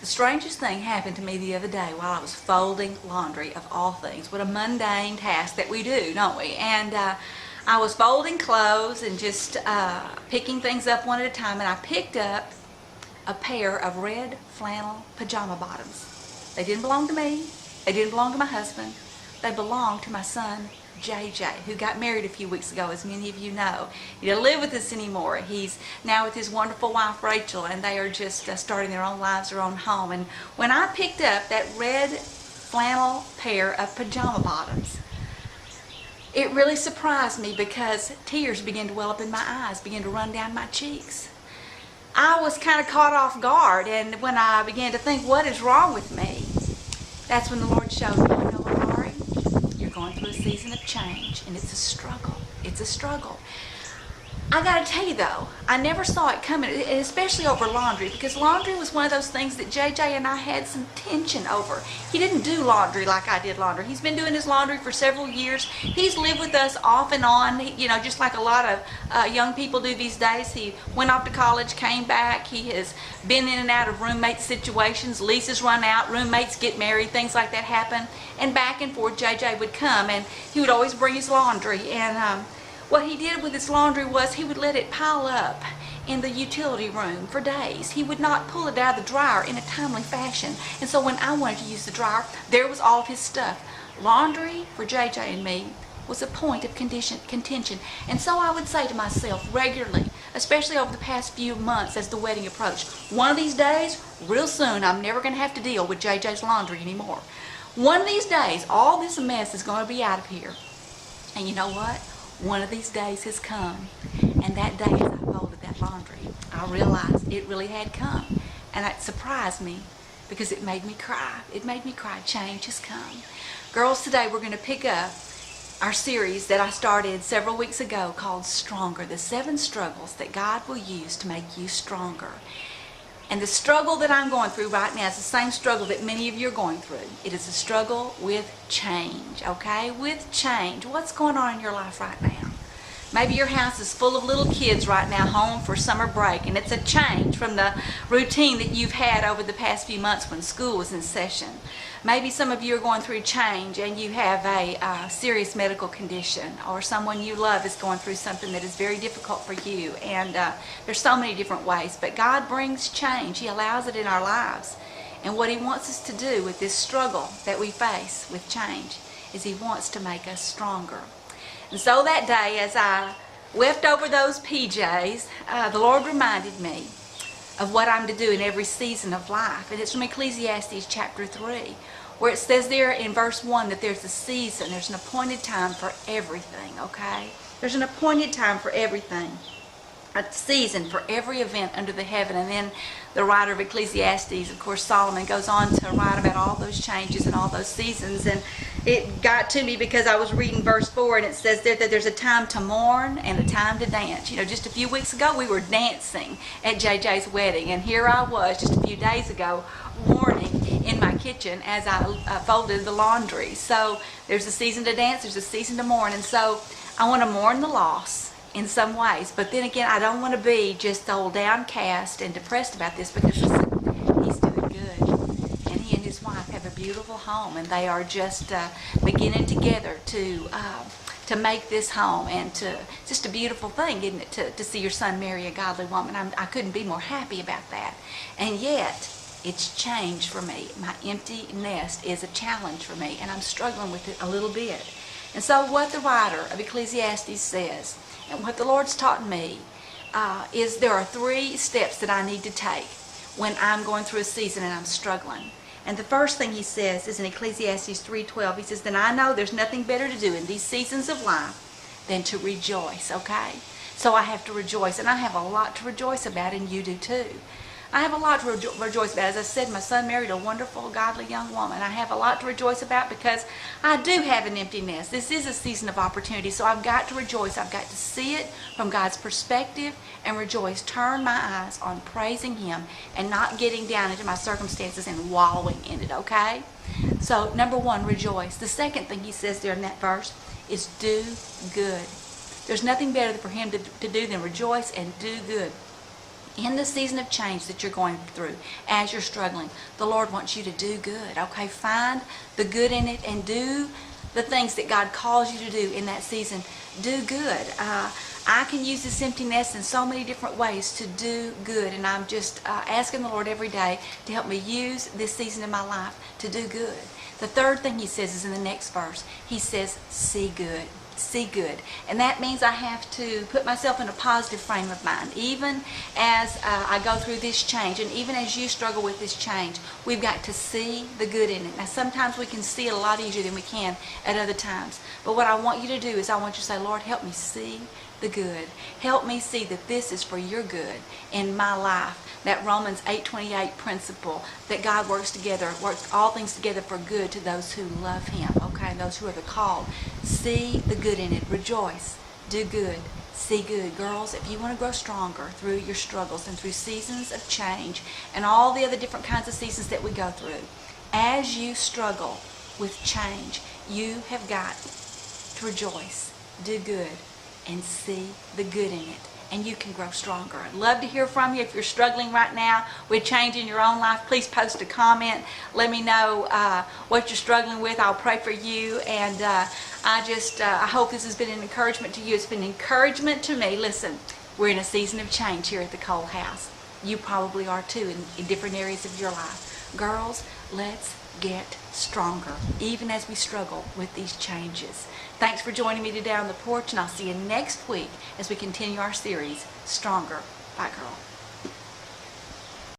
The strangest thing happened to me the other day while I was folding laundry, of all things. What a mundane task that we do, don't we? And I was folding clothes and just picking things up one at a time, and I picked up a pair of red flannel pajama bottoms. They didn't belong to me. They didn't belong to my husband. They belonged to my son, JJ, who got married a few weeks ago, as many of you know. He doesn't live with us anymore. He's now with his wonderful wife, Rachel, and they are just starting their own lives, their own home. And when I picked up that red flannel pair of pajama bottoms, it really surprised me because tears began to well up in my eyes, began to run down my cheeks. I was kind of caught off guard, and when I began to think, what is wrong with me? That's when the Lord showed me, you know what, Laurie? You're going through a season of change, and it's a struggle. It's a struggle. I got to tell you, though, I never saw it coming, especially over laundry, because laundry was one of those things that JJ and I had some tension over. He didn't do laundry like I did laundry. He's been doing his laundry for several years. He's lived with us off and on, you know, just like a lot of young people do these days. He went off to college, came back. He has been in and out of roommate situations. Leases run out, roommates get married, things like that happen. And back and forth, JJ would come, and he would always bring his laundry. And what he did with his laundry was he would let it pile up in the utility room for days. He would not pull it out of the dryer in a timely fashion. And so when I wanted to use the dryer, there was all of his stuff. Laundry for JJ and me was a point of contention. And so I would say to myself regularly, especially over the past few months as the wedding approached, one of these days, real soon, I'm never going to have to deal with JJ's laundry anymore. One of these days, all this mess is going to be out of here. And you know what? One of these days has come, and that day as I folded that laundry, I realized it really had come, and it surprised me because it made me cry. It made me cry. Change has come. Girls, today we're going to pick up our series that I started several weeks ago called Stronger, the 7 struggles that God will use to make you stronger. And the struggle that I'm going through right now is the same struggle that many of you are going through. It is a struggle with change, okay? With change. What's going on in your life right now? Maybe your house is full of little kids right now home for summer break, and it's a change from the routine that you've had over the past few months when school was in session. Maybe some of you are going through change and you have a serious medical condition, or someone you love is going through something that is very difficult for you. And there's so many different ways, but God brings change. He allows it in our lives. And what He wants us to do with this struggle that we face with change is He wants to make us stronger. And so that day, as I wept over those PJs, the Lord reminded me of what I'm to do in every season of life. And it's from Ecclesiastes chapter 3, where it says there in verse 1 that there's a season, there's an appointed time for everything, okay? There's an appointed time for everything. A season for every event under the heaven. And then the writer of Ecclesiastes, of course, Solomon, goes on to write about all those changes and all those seasons. And it got to me because I was reading verse 4, and it says there that there's a time to mourn and a time to dance. You know, just a few weeks ago we were dancing at JJ's wedding, and here I was just a few days ago mourning in my kitchen as I folded the laundry. So there's a season to dance, there's a season to mourn, and so I want to mourn the loss in some ways, but then again, I don't want to be just all downcast and depressed about this, because He's doing good, and He and His wife have a beautiful home, and they are just beginning together to make this home, and to just a beautiful thing, isn't it, to see your son marry a godly woman. I couldn't be more happy about that, and yet it's changed for me. My empty nest is a challenge for me, and I'm struggling with it a little bit. And so what the writer of Ecclesiastes says, and what the Lord's taught me, is there are 3 steps that I need to take when I'm going through a season and I'm struggling. And the first thing he says is in Ecclesiastes 3:12. He says, then I know there's nothing better to do in these seasons of life than to rejoice, okay? So I have to rejoice, and I have a lot to rejoice about, and you do too. I have a lot to rejoice about. As I said, my son married a wonderful, godly young woman. I have a lot to rejoice about because I do have an empty nest. This is a season of opportunity, so I've got to rejoice. I've got to see it from God's perspective and rejoice. Turn my eyes on praising Him and not getting down into my circumstances and wallowing in it, okay? So, number 1, rejoice. The second thing he says there in that verse is do good. There's nothing better for him to do than rejoice and do good. In the season of change that you're going through, as you're struggling, the Lord wants you to do good, okay? Find the good in it and do the things that God calls you to do in that season. Do good. I can use this empty nest in so many different ways to do good, and I'm just asking the Lord every day to help me use this season in my life to do good. The third thing he says is in the next verse. He says, see good. See good. And that means I have to put myself in a positive frame of mind. Even as I go through this change, and even as you struggle with this change, we've got to see the good in it. Now, sometimes we can see it a lot easier than we can at other times. But what I want you to do is I want you to say, Lord, help me see the good. Help me see that this is for your good in my life. That Romans 8:28 principle that God works all things together for good to those who love him, okay, those who are the called. See the good in it. Rejoice. Do good. See good. Girls, if you want to grow stronger through your struggles and through seasons of change and all the other different kinds of seasons that we go through, as you struggle with change, you have got to rejoice, do good, and see the good in it. And you can grow stronger. I'd love to hear from you. If you're struggling right now with change in your own life, please post a comment. Let me know what you're struggling with. I'll pray for you. And I hope this has been an encouragement to you. It's been an encouragement to me. Listen, we're in a season of change here at the Cole House. You probably are too in different areas of your life. Girls, let's get stronger, even as we struggle with these changes. Thanks for joining me today on the porch, and I'll see you next week as we continue our series, Stronger. Bye, girl.